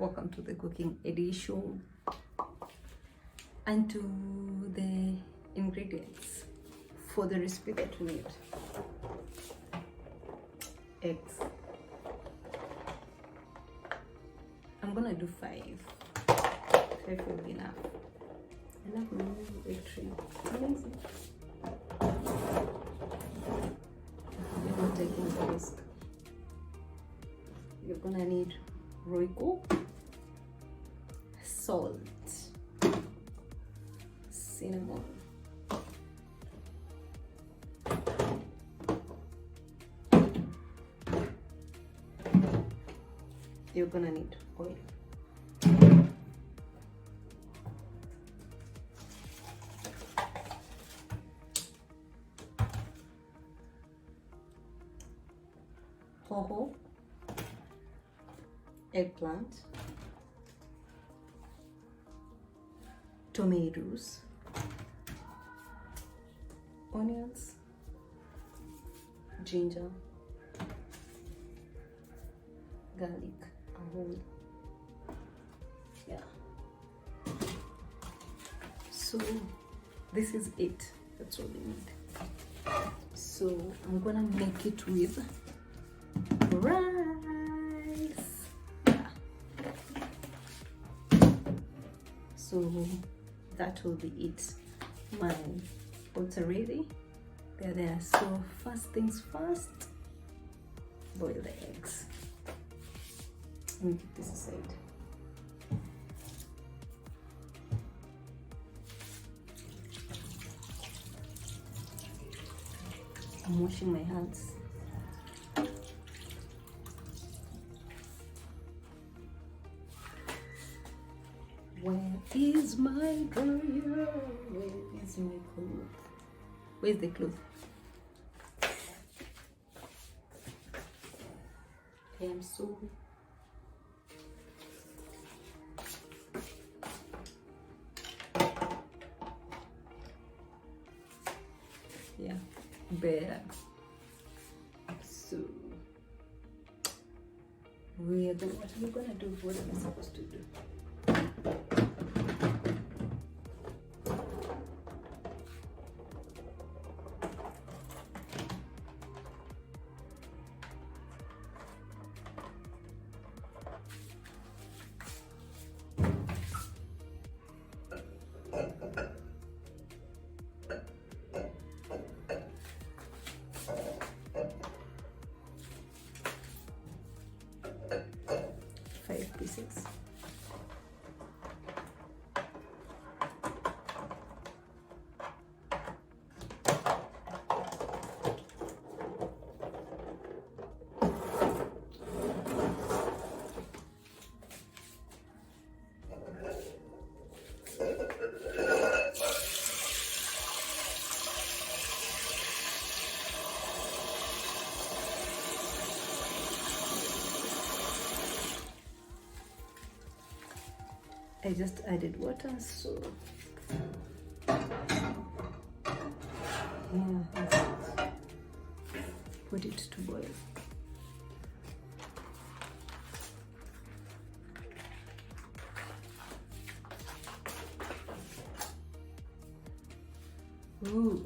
Welcome to the cooking edition. And to the ingredients for the recipe that we need. Eggs. I'm gonna do 5. 5 will be enough. I love my new egg tray. Amazing. You're not taking the risk. You're gonna need Royco, salt, cinnamon, you're gonna need oil. Hoho, eggplant, tomatoes, onions, ginger, garlic, a whole. Yeah. So this is it. That's all we need. So I'm gonna make it with rice. Yeah. So that will be it. My pots are ready. They're there. So first things first, boil the eggs. Let me put this aside. I'm washing my hands. Where is my dryer? Where is my cloth? Where's the cloth? I am so better. So what are we gonna do? What am I supposed to do? Pieces. I just added water, so yeah, that's it. Put it to boil. Ooh.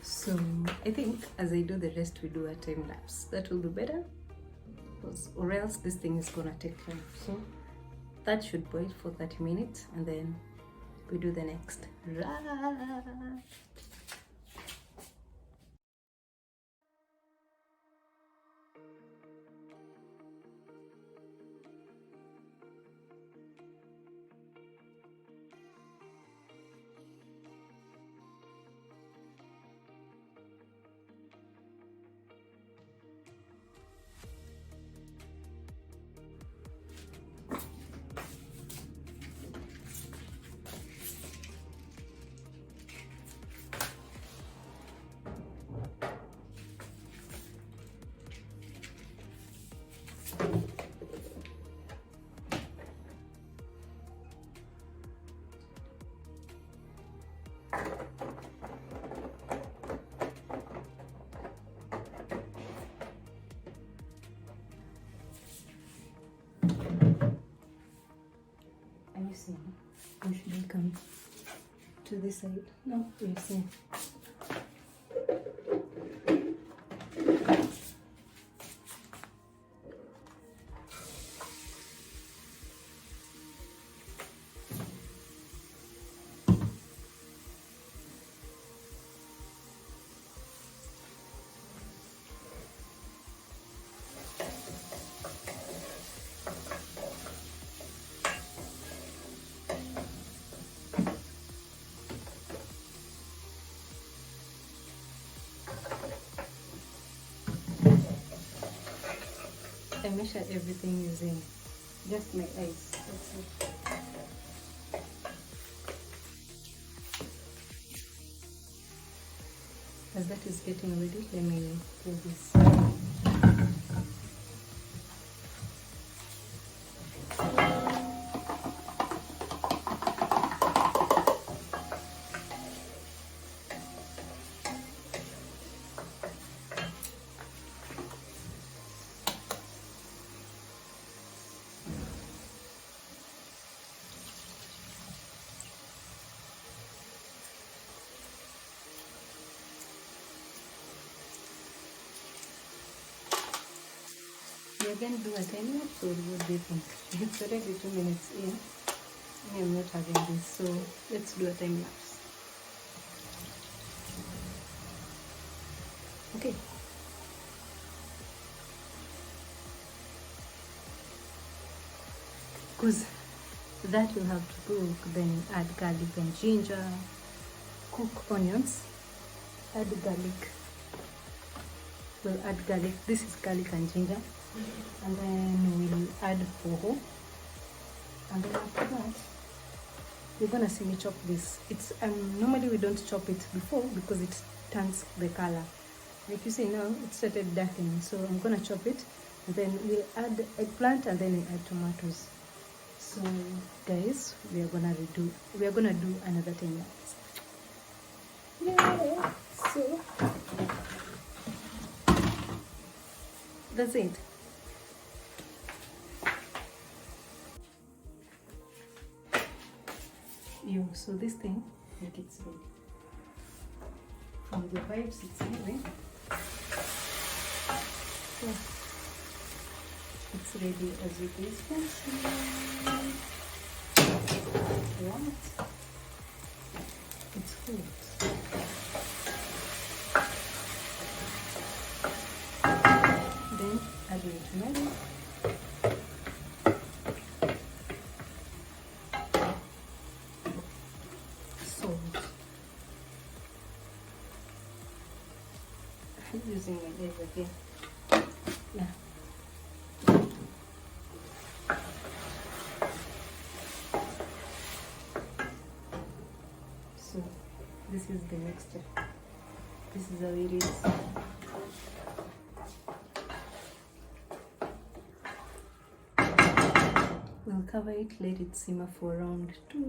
So I think as I do the rest, we do a time lapse. That will be better, because or else this thing is gonna take time. So that should boil for 30 minutes, and then we do the next. see. Or should I come to this side? No, you see. I measure everything using just my eyes. That's it. As that is getting ready, let me do this. We again do a time lapse, or what do you think? It's already 2 minutes in. I am not having this, so let's do a time lapse. Okay. Because that will have to cook, then add garlic and ginger, cook onions, add garlic. We'll add garlic. This is garlic and ginger. And then we'll add poho. And then after that, you're gonna see me chop this. It's normally we don't chop it before because it turns the color. Like you see now, it started darkening. So I'm gonna chop it, and then we'll add eggplant, and then we'll add tomatoes. So guys, we are gonna do another 10 minutes. Yeah. So that's it. So this thing, like it's ready. From the vibes, it's ready. So it's ready as you guys can see. What? It's hot. Then add your tomato. Using my egg again. Yeah. So this is the next step. This is how it is. We'll cover it, let it simmer for around 5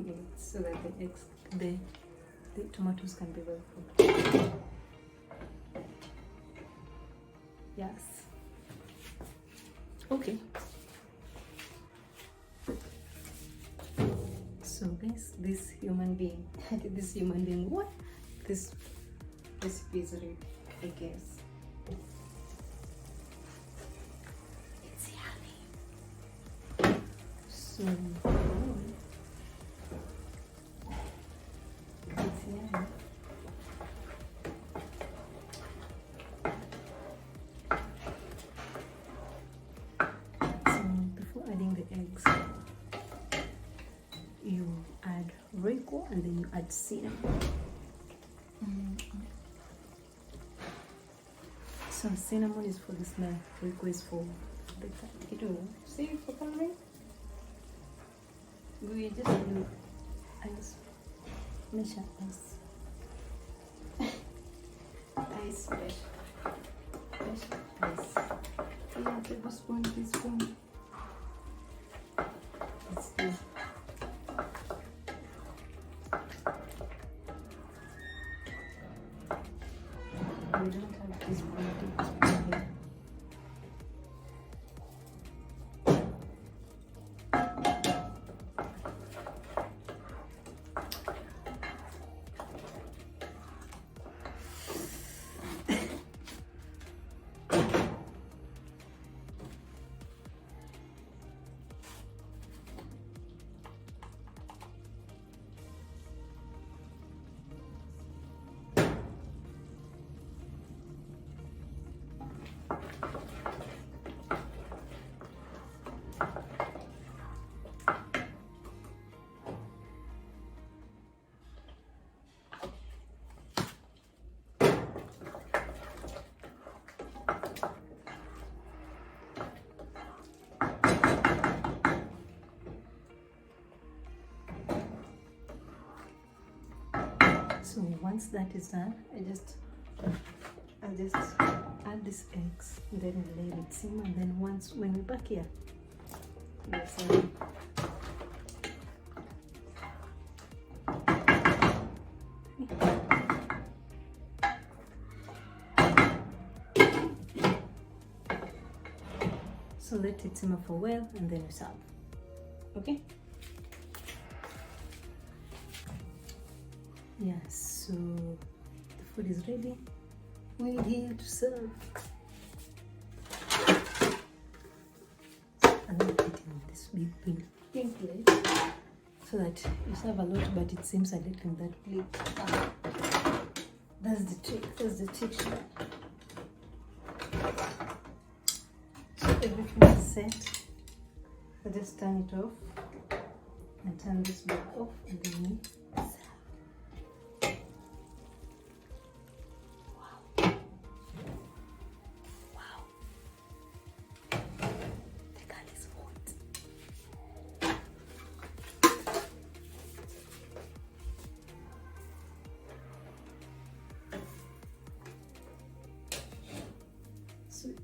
minutes, so that the tomatoes can be well cooked. Yes. Okay. So guys, this human being, what? This recipe is ready, I guess. It's yummy. So, it's yummy. Eggs, you add Royco and then you add cinnamon. So cinnamon is for the smell, Royco is for the see for coloring. We just do ice, measure ice, ice, ice. Yeah, tablespoon, teaspoon. We don't have this one here. So once that is done, I just add these eggs, then we let it simmer, and then when we're back here, yes, so let it simmer for a while and then we serve. Okay? Yeah, so the food is ready. We're here to serve. I'm not eating this big pink plate so that you serve a lot, but it seems a little in that plate. That's the trick. That's the trick. So everything is set. I just turn it off and turn this back off, and then we serve.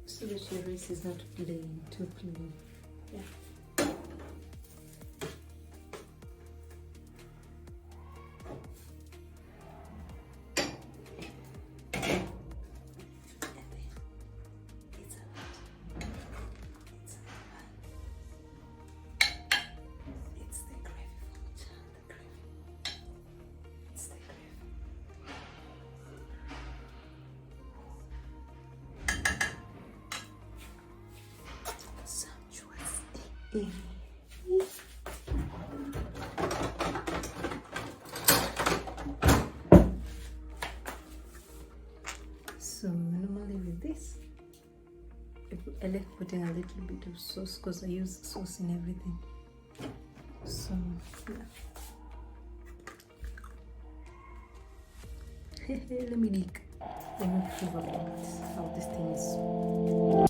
So that your rice is not plain, too plain. Yeah. So normally with this, I like putting a little bit of sauce because I use sauce in everything. So yeah. Let me prove about how this thing is.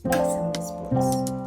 Some spots.